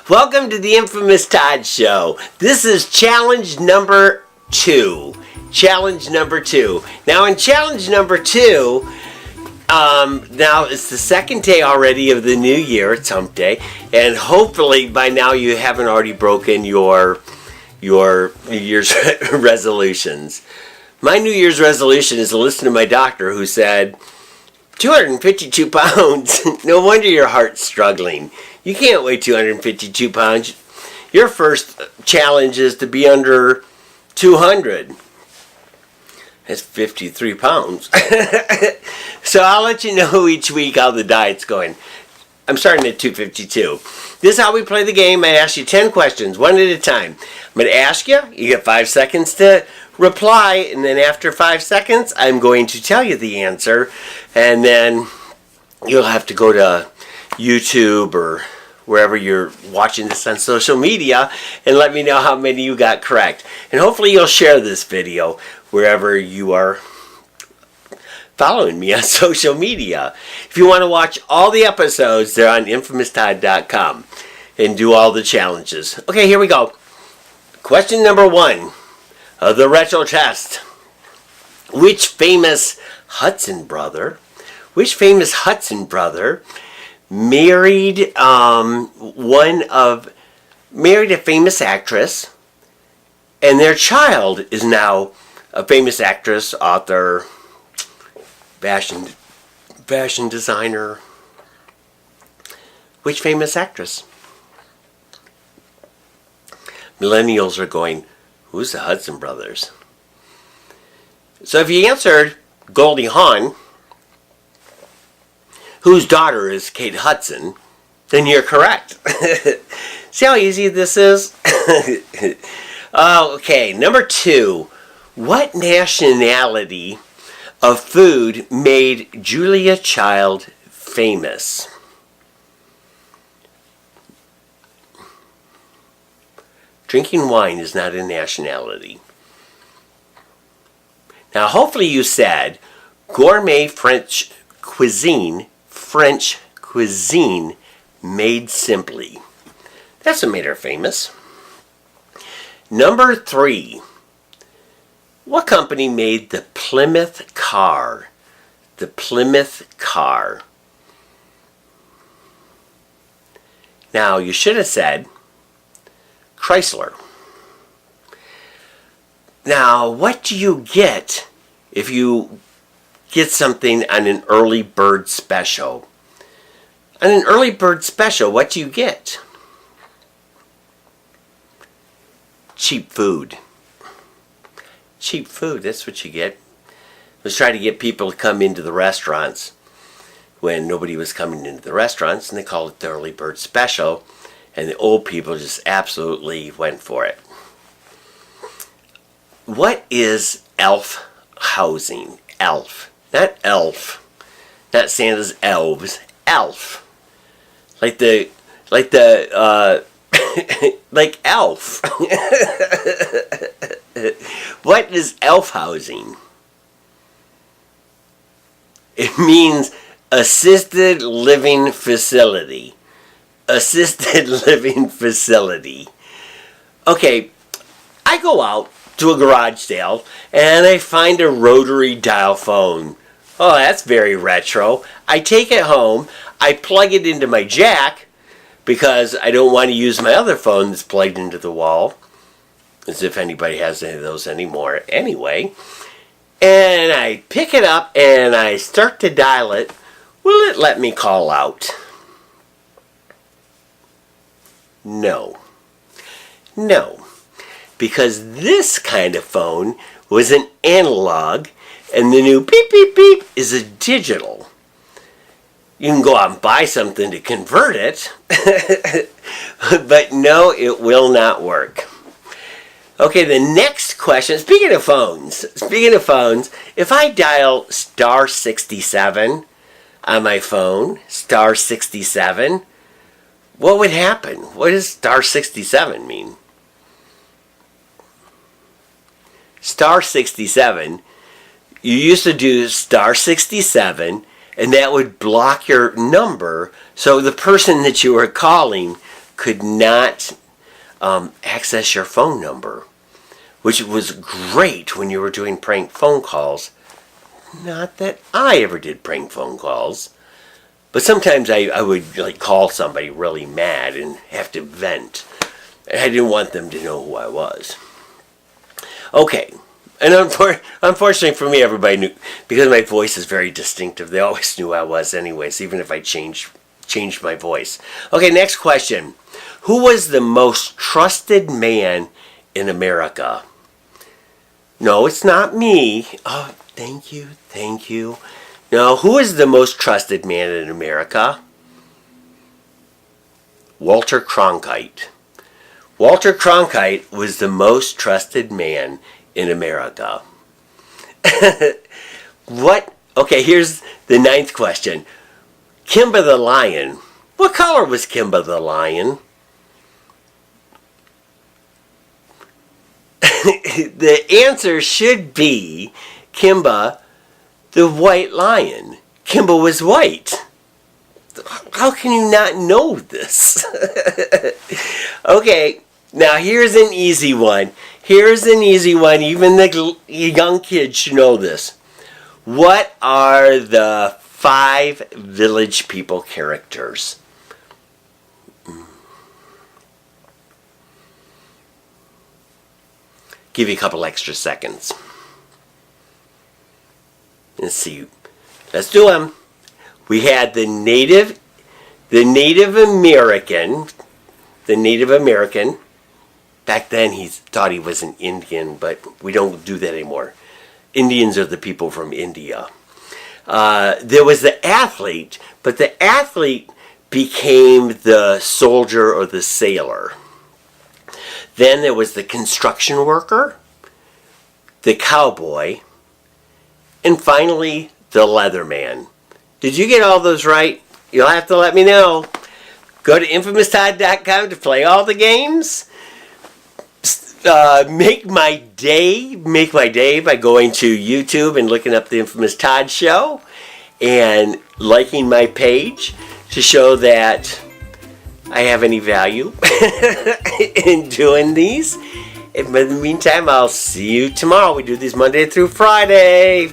Welcome to the Infamous Todd Show. This is challenge number 2. Challenge number 2. Now in challenge number 2, now it's the second day already of the new year. It's hump day. And hopefully by now you haven't already broken your New Year's resolutions. My New Year's resolution is to listen to my doctor who said, 252 pounds, no wonder your heart's struggling. You can't weigh 252 pounds. Your first challenge is to be under 200. That's 53 pounds. So I'll let you know each week how the diet's going. I'm starting at 252. This is how we play the game. I ask you 10 questions, one at a time. I'm going to ask you. You get 5 seconds to reply, and then after 5 seconds, I'm going to tell you the answer, and then you'll have to go to YouTube or wherever you're watching this on social media and let me know how many you got correct. And hopefully you'll share this video wherever you are following me on social media. If you want to watch all the episodes, they're on infamoustodd.com and do all the challenges. Okay, here we go. Question number 1 of the retro test. Which famous Hudson brother married a famous actress, and their child is now a famous actress, author, fashion designer? Which famous actress? Millennials are going, who's the Hudson brothers? So if you answered Goldie Hawn, whose daughter is Kate Hudson, then you're correct. See how easy this is? Okay, number 2. What nationality of food made Julia Child famous? Drinking wine is not a nationality. Now, hopefully you said gourmet French cuisine made simply. That's what made her famous. Number 3. What company made the Plymouth car? The Plymouth car. Now, you should have said Chrysler. Now, what do you get if you get something on an early bird special? On an early bird special, what do you get? Cheap food. Cheap food, that's what you get. Let's try to get people to come into the restaurants when nobody was coming into the restaurants, and they called it the early bird special, and the old people just absolutely went for it. What is elf housing? Elf. Not elf. Not Santa's elves. Elf. Like elf. What is elf housing? It means assisted living facility. Assisted living facility. Okay, I go out to a garage sale and I find a rotary dial phone. Oh, that's very retro. I take it home, I plug it into my jack because I don't want to use my other phone that's plugged into the wall, as if anybody has any of those anymore anyway. And I pick it up and I start to dial it. Will it let me call out? No. No. Because this kind of phone was an analog, and the new beep beep beep is a digital. You can go out and buy something to convert it, but no, it will not work. Okay, the next question, speaking of phones, if I dial star 67 on my phone, star 67, what would happen? What does star 67 mean? Star 67, you used to do star 67, and that would block your number, so the person that you were calling could not access your phone number, which was great when you were doing prank phone calls. Not that I ever did prank phone calls, but sometimes I would like call somebody really mad and have to vent. I didn't want them to know who I was. Okay, and unfortunately for me, everybody knew, because my voice is very distinctive. They always knew who I was anyways, even if I changed my voice. Okay, next question. Who was the most trusted man in America? No, it's not me. Oh, thank you. No, who is the most trusted man in America? Walter Cronkite. Walter Cronkite was the most trusted man in America. What? Okay, here's the 9th question. Kimba the lion. What color was Kimba the lion? The answer should be Kimba the white lion. Kimba was white. How can you not know this? Okay, now here's an easy one. Even the young kids should know this. What are the 5 Village People characters? Give you a couple extra seconds. Let's see. Let's do them. We had the Native American. Back then he thought he was an Indian, but we don't do that anymore. Indians are the people from India. There was the athlete, but the athlete became the soldier or the sailor. Then there was the construction worker, the cowboy, and finally the Leatherman. Did you get all those right? You'll have to let me know. Go to infamoustodd.com to play all the games. Make my day by going to YouTube and looking up the Infamous Todd Show and liking my page to show that I have any value in doing these. In the meantime, I'll see you tomorrow. We do these Monday through Friday.